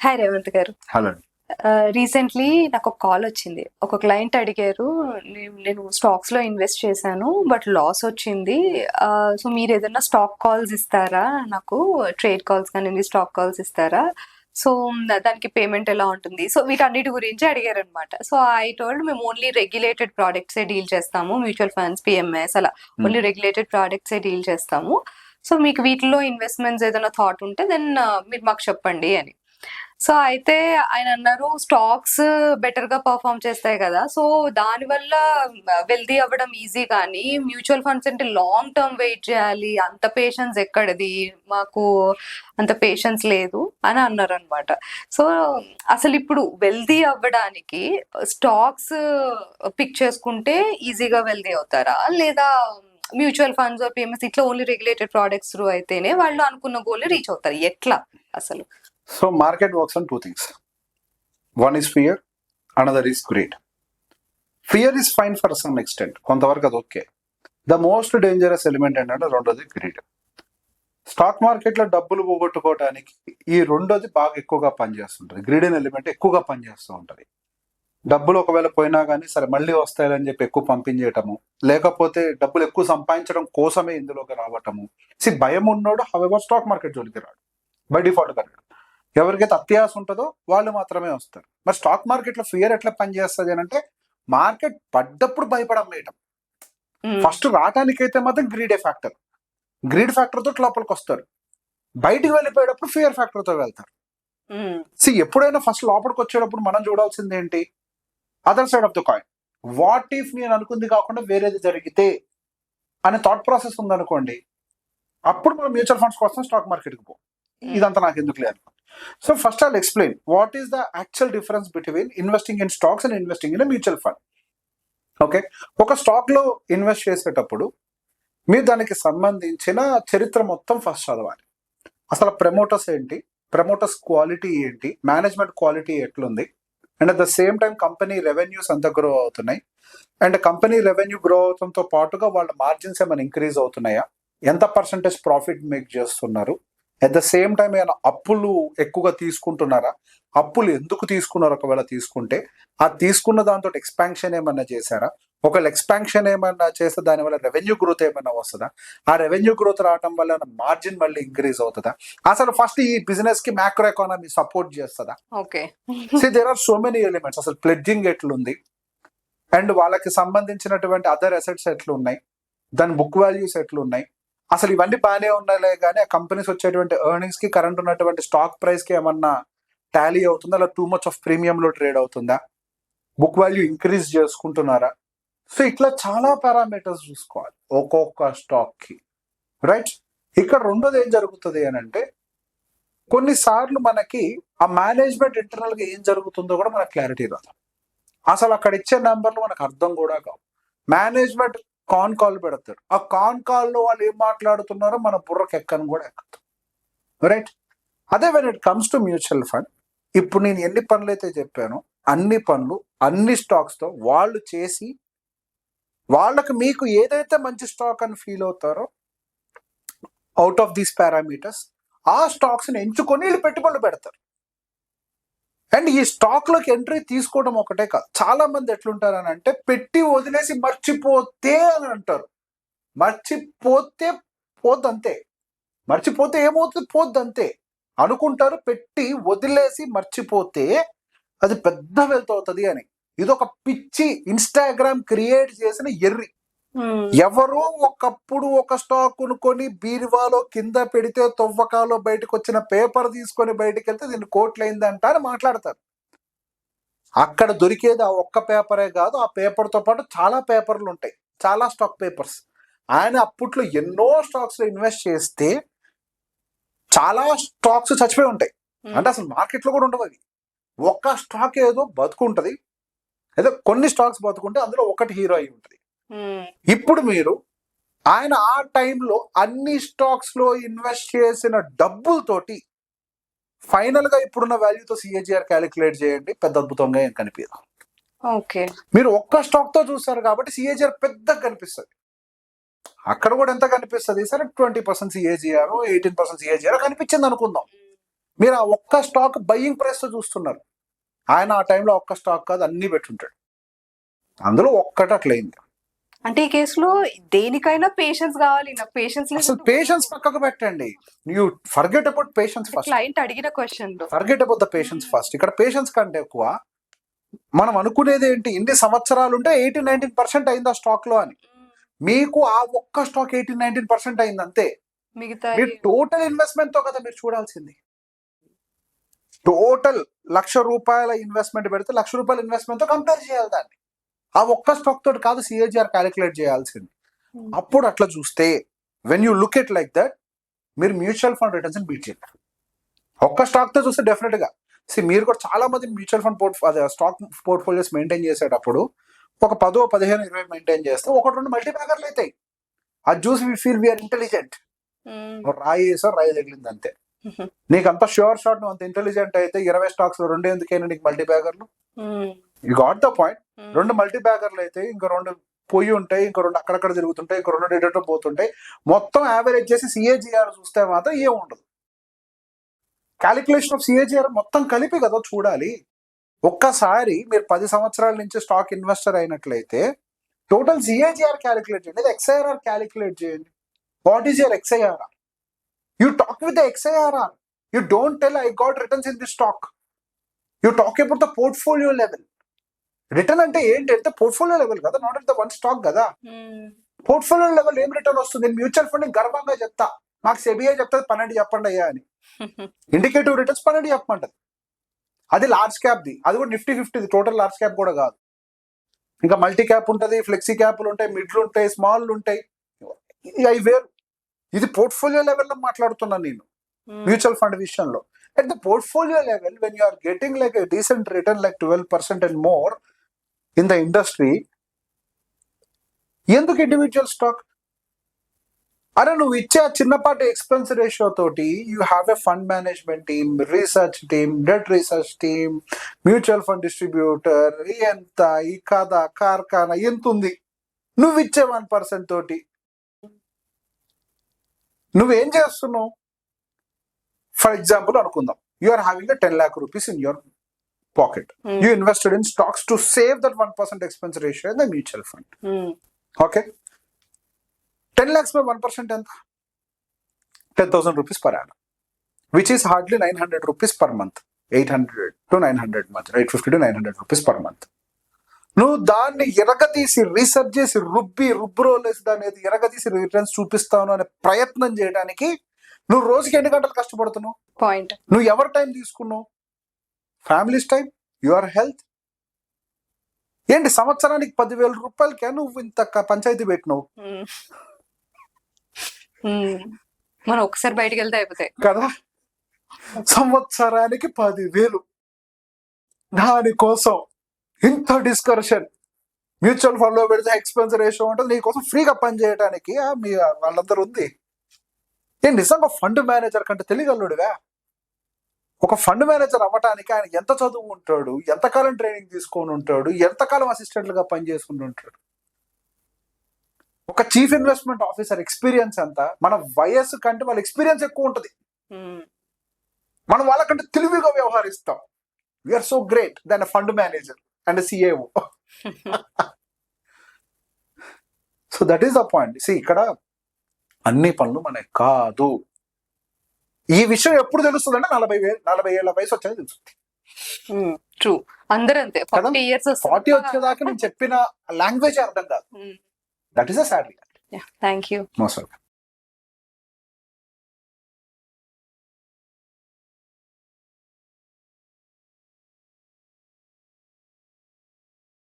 Hi Revanth గారు. Hello. Recently నాకు ఒక కాల్ వచ్చింది. ఒక క్లయింట్ అడిగారు, నేను స్టాక్స్ లో ఇన్వెస్ట్ చేశాను బట్ లాస్ వచ్చింది. సో మీరు ఏదైనా స్టాక్ కాల్స్ ఇస్తారా, నాకు ట్రేడ్ కాల్స్ కానీ స్టాక్ కాల్స్ ఇస్తారా? సో దానికి పేమెంట్ ఎలా ఉంటుంది? సో వీటన్నిటి గురించి అడిగారు అనమాట. సో ఐ టోల్డ్ మేము ఓన్లీ రెగ్యులేటెడ్ ప్రోడక్ట్స్ డీల్ చేస్తాము, మ్యూచువల్ ఫండ్స్, పిఎంఎస్ అలా ఓన్లీ రెగ్యులేటెడ్ ప్రోడక్ట్స్ డీల్ చేస్తాము. సో మీకు వీటిలో ఇన్వెస్ట్మెంట్స్ ఏదైనా థాట్ ఉంటే దెన్ మీరు మాకు చెప్పండి అని. సో అయితే ఆయన అన్నారు, స్టాక్స్ బెటర్ గా పర్ఫామ్ చేస్తాయి కదా, సో దాని వల్ల వెల్దీ అవ్వడం ఈజీ, కానీ మ్యూచువల్ ఫండ్స్ అంటే లాంగ్ టర్మ్ వెయిట్ చేయాలి, అంత పేషెన్స్ ఎక్కడిది, మాకు అంత పేషెన్స్ లేదు అని అన్నారు అనమాట. సో అసలు ఇప్పుడు వెల్దీ అవ్వడానికి స్టాక్స్ పిక్ చేసుకుంటే ఈజీగా వెల్దీ అవుతారా, లేదా మ్యూచువల్ ఫండ్స్ పిఎంఎస్ ఇట్లా ఓన్లీ రెగ్యులేటెడ్ ప్రోడక్ట్స్ త్రూ అయితేనే వాళ్ళు అనుకున్న గోల్ రీచ్ అవుతారు? ఎట్లా అసలు? So market works on two things. One is fear, another is greed. Fear is fine for some extent. కొంతవరకు అది okay. The most dangerous element ఏంటంటే రెండోది గ్రీడ్. స్టాక్ మార్కెట్లో డబ్బులు పోగొట్టుకోవడానికి ఈ రెండోది బాగా ఎక్కువగా పనిచేస్తుంటుంది. గ్రీడ్ అనే ఎలిమెంట్ ఎక్కువగా పనిచేస్తూ ఉంటుంది. డబ్బులు ఒకవేళ పోయినా కానీ సరే మళ్ళీ వస్తాయని చెప్పి ఎక్కువ పంపించేయటము, లేకపోతే డబ్బులు ఎక్కువ సంపాదించడం కోసమే ఇందులోకి రావటము. భయం ఉన్నోడు హవెవర్ స్టాక్ మార్కెట్ జోలికి రాడు, బై డిఫాల్ట్ గా. ఎవరికైతే అత్యాశ ఉంటుందో వాళ్ళు మాత్రమే వస్తారు. మరి స్టాక్ మార్కెట్ లో ఫియర్ ఎట్లా పనిచేస్తుంది అని అంటే, మార్కెట్ పడ్డప్పుడు భయపడమేయటం. ఫస్ట్ రావటానికైతే మాత్రం గ్రీడే ఫ్యాక్టర్. గ్రీడ్ ఫ్యాక్టర్ తోటి లోపలికి వస్తారు, బయటికి వెళ్ళిపోయేటప్పుడు ఫియర్ ఫ్యాక్టర్ తో వెళ్తారు. ఎప్పుడైనా ఫస్ట్ లోపలికి వచ్చేటప్పుడు మనం చూడాల్సింది ఏంటి? Other side of the coin. What if నేను అనుకుంది కాకుండా వేరేది జరిగితే అనే థాట్ ప్రాసెస్ ఉందనుకోండి, అప్పుడు మనం మ్యూచువల్ ఫండ్స్ కోసం స్టాక్ మార్కెట్కి పో. ఇదంతా నాకు ఎందుకు లేదు. So first I'll explain what is the actual difference between investing in stocks and investing in a mutual fund. Okay, ఒక స్టాక్ లో ఇన్వెస్ట్ చేసేటప్పుడు మీరు దానికి సంబంధించిన చరిత్ర మొత్తం ఫస్ట్ చదవాలి. అసలు ప్రమోటర్స్ ఏంటి, ప్రమోటర్స్ క్వాలిటీ ఏంటి, మేనేజ్మెంట్ క్వాలిటీ ఎట్లుంది, and at the same time company revenues ఎంత గ్రో అవుతున్నాయి, అండ్ కంపెనీ రెవెన్యూ గ్రో అవడంతో పాటుగా వాళ్ళ మార్జిన్స్ ఏమైనా ఇంక్రీజ్ అవుతున్నాయా, ఎంత పర్సెంటేజ్ ప్రాఫిట్ మేక్ చేస్తున్నారు, అట్ ద సేమ్ టైం ఏమైనా అప్పులు ఎక్కువగా తీసుకుంటున్నారా, అప్పులు ఎందుకు తీసుకున్నారు, ఒకవేళ తీసుకుంటే ఆ తీసుకున్న దాంతో ఎక్స్పాన్షన్ ఏమన్నా చేశారా, ఒకవేళ ఎక్స్పాన్షన్ ఏమన్నా చేస్తే దానివల్ల రెవెన్యూ గ్రోత్ ఏమైనా వస్తుందా, ఆ రెవెన్యూ గ్రోత్ రావడం వల్ల మార్జిన్ మళ్ళీ ఇంక్రీజ్ అవుతుందా, అసలు ఫస్ట్ ఈ బిజినెస్ కి మ్యాక్రో ఎకానమీ సపోర్ట్ చేస్తుందా. Okay, there are so many elements. అసలు ప్లెడ్జింగ్ ఎట్లుంది, అండ్ వాళ్ళకి సంబంధించినటువంటి అదర్ అసెట్స్ ఎట్లున్నాయి, దాని బుక్ వాల్యూస్ ఎట్లున్నాయి, అసలు ఇవన్నీ బాగానే ఉన్నాయిలే కానీ ఆ కంపెనీస్ వచ్చేటువంటి ఎర్నింగ్స్ కి కరెంట్ ఉన్నటువంటి స్టాక్ ప్రైస్ కి ఏమన్నా టాలీ అవుతుందా, అలా టూ మచ్ ఆఫ్ ప్రీమియం లో ట్రేడ్ అవుతుందా, బుక్ వాల్యూ ఇంక్రీజ్ చేసుకుంటున్నారా. సో ఇట్లా చాలా పారామీటర్స్ చూసుకోవాలి ఒక్కొక్క స్టాక్ కి, రైట్. ఇక్కడ రెండోది ఏం జరుగుతుంది అని అంటే, కొన్నిసార్లు మనకి ఆ మేనేజ్మెంట్ ఇంటర్నల్ గా ఏం జరుగుతుందో కూడా మనకు క్లారిటీ రాదు. అసలు అక్కడ ఇచ్చే నెంబర్లు మనకు అర్థం కూడా కావు. మేనేజ్మెంట్ కాన్ కాల్ పెడతారు, ఆ కాన్ కాల్ లో వాళ్ళు ఏం మాట్లాడుతున్నారో మన బుర్రకు ఎక్కను కూడా ఎక్కదు, రైట్. అదే when it comes to mutual fund, ఇప్పుడు నేను ఎన్ని పనులు అయితే చెప్పానో అన్ని పనులు అన్ని స్టాక్స్ తో వాళ్ళు చేసి, వాళ్ళకి మీకు ఏదైతే మంచి స్టాక్ అని ఫీల్ అవుతారో అవుట్ ఆఫ్ దీస్ పారామీటర్స్, ఆ స్టాక్స్ ని ఎంచుకొని వీళ్ళు పెట్టుబడులు పెడతారు. అండ్ ఈ స్టాక్ లోకి ఎంట్రీ తీసుకోవడం ఒకటే కాదు, చాలా మంది ఎట్లుంటారు అని అంటే, పెట్టి వదిలేసి మర్చిపోతే అని అంటారు. మర్చిపోతే పోద్దంతే, మర్చిపోతే ఏమవుతుంది, పోద్దంతే అనుకుంటారు. పెట్టి వదిలేసి మర్చిపోతే అది పెద్ద వెల్త్ అవుతుంది అని. ఇది ఒక పిచ్చి ఇన్స్టాగ్రామ్ క్రియేట్ చేసిన ఎర్రి. ఎవరో ఒకప్పుడు ఒక స్టాక్ కొనుక్కొని బీరువాలో కింద పెడితే తవ్వకాలో బయటకు వచ్చిన పేపర్ తీసుకొని బయటకు వెళ్తే దీన్ని కోట్లయిందంట అని మాట్లాడతారు. అక్కడ దొరికేది ఆ ఒక్క పేపరే కాదు, ఆ పేపర్ తో పాటు చాలా పేపర్లు ఉంటాయి, చాలా స్టాక్ పేపర్స్. ఆయన అప్పట్లో ఎన్నో స్టాక్స్ లో ఇన్వెస్ట్ చేస్తే చాలా స్టాక్స్ చచ్చిపోయి ఉంటాయి, అంటే అసలు మార్కెట్ లో కూడా ఉండవు అవి. ఒక్క స్టాక్ ఏదో బతుకుంటది, ఏదో కొన్ని స్టాక్స్ బతుకుంటే అందులో ఒకటి హీరో అయి ఉంటుంది. ఇప్పుడు మీరు ఆయన ఆ టైంలో అన్ని స్టాక్స్ లో ఇన్వెస్ట్ చేసిన డబ్బులతోటి ఫైనల్ గా ఇప్పుడున్న వాల్యూతో సిఏజిఆర్ క్యాలిక్యులేట్ చేయండి, పెద్ద అద్భుతంగా ఏం కనిపించదు. మీరు ఒక్క స్టాక్ తో చూస్తారు కాబట్టి సిఏజిఆర్ పెద్దగా కనిపిస్తుంది. అక్కడ కూడా ఎంత కనిపిస్తుంది, సరే 20% సిఏజిఆర్ 18% సిఏజిఆర్ కనిపించింది అనుకుందాం. మీరు ఆ ఒక్క స్టాక్ బయ్యింగ్ ప్రైస్ తో చూస్తున్నారు. ఆయన ఆ టైంలో ఒక్క స్టాక్ కాదు అన్ని పెట్టుంటాడు, అందులో ఒక్కటి అట్లయింది. అంటే ఈ కేసులో దేనికైనా పేషెన్స్ కావాలి. నాకు పేషెన్స్ అసలు పేషెన్స్ పక్కకు పెట్టండి, you forget about patience first, client అడిగిన question forget about the patience first. ఇక్కడ పేషెన్స్ కంటే ఎక్కువ మనం అనుకునేది ఏంటి, ఇన్ని సంవత్సరాలు ఉంటే 18-19% అయింది ఆ స్టాక్ లో అని. మీకు ఆ ఒక్క స్టాక్ 18-19% అయింది అంతే. మిగతా మీరు టోటల్ ఇన్వెస్ట్మెంట్ తో కదా మీరు చూడాల్సింది. టోటల్ ₹1,00,000 ఇన్వెస్ట్మెంట్ పెడితే ₹1,00,000 ఇన్వెస్ట్మెంట్ తో కంపేర్ చేయాలి దాన్ని. ఆ ఒక్క స్టాక్ తోటి కాదు సిఏజిఆర్ క్యాలిక్యులేట్ చేయాల్సింది. అప్పుడు అట్లా చూస్తే when you look it like that, మీరు మ్యూచువల్ ఫండ్ రిటర్న్స్ బీట్ చేయలేరు. ఒక్క స్టాక్ తో చూస్తే డెఫినెట్ గా మీరు కూడా చాలా మంది mutual fund stock portfolios maintain చేసేటప్పుడు ఒక 10, 15, 20 మెయింటైన్ చేస్తే 1-2 మల్టీ బ్యాగర్లు అవుతాయి. అది చూసి వి ఫీల్ వీఆర్ ఇంటెలిజెంట్. రాయి వేసా రాయి తగిలింది అంతే. నీకు అంత ష్యూర్ షాట్, నువ్వు అంత ఇంటెలిజెంట్ అయితే 20 స్టాక్స్ లో 2 ఎందుకైనా నీకు మల్టీ బ్యాగర్లు? You got the point. 2 multi బ్యాగర్లు అయితే ఇంకా 2 పొయ్యి ఉంటాయి, ఇంకో 2 అక్కడక్కడ తిరుగుతుంటాయి, ఇంకో 2 ఎటో పోతుంటాయి. మొత్తం యావరేజ్ చేసి సిఏజిఆర్ చూస్తే మాత్రం ఏం ఉండదు. క్యాలిక్యులేషన్ ఆఫ్ సిఏజిఆర్ మొత్తం కలిపి కదా చూడాలి. ఒక్కసారి మీరు 10 సంవత్సరాల నుంచి స్టాక్ ఇన్వెస్టర్ అయినట్లయితే టోటల్ సిఏజిఆర్ క్యాలిక్యులేట్ చేయండి, ఎక్స్ఐఆర్ఆర్ క్యాలిక్యులేట్ చేయండి. What is your XIRR? You talk with the XIRR. You don't tell I got returns in the stock. You talk about the portfolio level. Return అంటే ఏంటి అంటే portfolio level కదా, not at the one stock కదా. Portfolio level ఏం return వస్తుంది? నేను mutual fund గర్వంగా చెప్తా, మాకు సెబిఐ చెప్తుంది 12 చెప్పండి అయ్యా అని. Indicative returns 12 చెప్పమంటది. అది లార్జ్ క్యాప్ ది, అది కూడా నిఫ్టీ 50, టోటల్ లార్జ్ క్యాప్ కూడా కాదు. ఇంకా మల్టీ క్యాప్ ఉంటుంది, ఫ్లెక్సీ క్యాప్లు ఉంటాయి, మిడ్లు ఉంటాయి, స్మాల్ ఉంటాయి, అవి వేరు. ఇది పోర్ట్ఫోలియో లెవెల్లో మాట్లాడుతున్నాను నేను మ్యూచువల్ ఫండ్ విషయంలో. At the portfolio level when you are getting like a decent return like 12% and more in the industry, ఎందుకు ఇండివిజువల్ స్టాక్? అరే నువ్వు ఇచ్చే ఆ చిన్నపాటి ఎక్స్పెన్స్ రేషియో తోటి you have a fund management team, research team, debt research team, mutual fund distributor, ఎంత ఈ కాదా కార్ఖానా ఎంత ఉంది. నువ్వు ఇచ్చే 1% తోటి నువ్వేం చేస్తున్నావు? ఫర్ ఎగ్జాంపుల్ అనుకుందాం, you are having a 10 lakh rupees in your pocket. You invested in stocks to save that 1% expense ratio in the mutual fund. Okay. 10 lakhs by 1% ఎంత? 10,000 rupees per annum, which is hardly 900 rupees per month. 800 to 900 month, 850 to 900 rupees per month. నువ్వు దాన్ని ఎరగదీసి research చేసి రుబ్బురోలేసి దాన్ని ఎరగదీసి returns చూపిస్తాను అనే ప్రయత్నం చేయడానికి నువ్వు రోజుకి ఎన్ని గంటలు కష్టపడుతున్నావు? పాయింట్. నువ్వు ఎవరి టైం తీసుకున్నావు? Families time, your health. ఏంటి సంవత్సరానికి 10,000 రూపాయలకే నువ్వు ఇంత పంచాయతీ పెట్టినావు మనం ఒకసారి బయటకు వెళ్తే అయిపోతాయి కదా. సంవత్సరానికి 10,000 దానికోసం ఇంత డిస్కషన్. మ్యూచువల్ ఫండ్ లో పెడితే ఎక్స్పెన్స్ రేషియో ఉంటుంది, నీకోసం ఫ్రీగా పని చేయడానికి మీ వాళ్ళందరూ ఉంది. నేను నిజంగా ఫండ్ మేనేజర్ కంటే తెలియగలడుగా. ఒక ఫండ్ మేనేజర్ అవ్వటానికి ఆయన ఎంత చదువు ఉంటాడు, ఎంతకాలం ట్రైనింగ్ తీసుకొని ఉంటాడు, ఎంతకాలం అసిస్టెంట్లుగా పనిచేసుకుంటూ ఉంటాడు. ఒక చీఫ్ ఇన్వెస్ట్మెంట్ ఆఫీసర్ ఎక్స్పీరియన్స్ ఎంత? మన వయస్సు కంటే వాళ్ళ ఎక్స్పీరియన్స్ ఎక్కువ ఉంటుంది. మనం వాళ్ళకంటే తెలివిగా వ్యవహరిస్తాం. We're so great than fund manager and CAO. So that is the point. ఇక్కడ అన్ని పనులు మనకి కాదు. ఈ విషయం ఎప్పుడు తెలుస్తుంది అంటే 40 ఏళ్ల వయసు వచ్చేది తెలుస్తుంది. ట్రూ, అందరూ అంతే. 40 years 40 వచ్చేదాకా నేను చెప్పిన లాంగ్వేజ్ అర్థం కాదు. That is a sad reality. Thank you. Most welcome.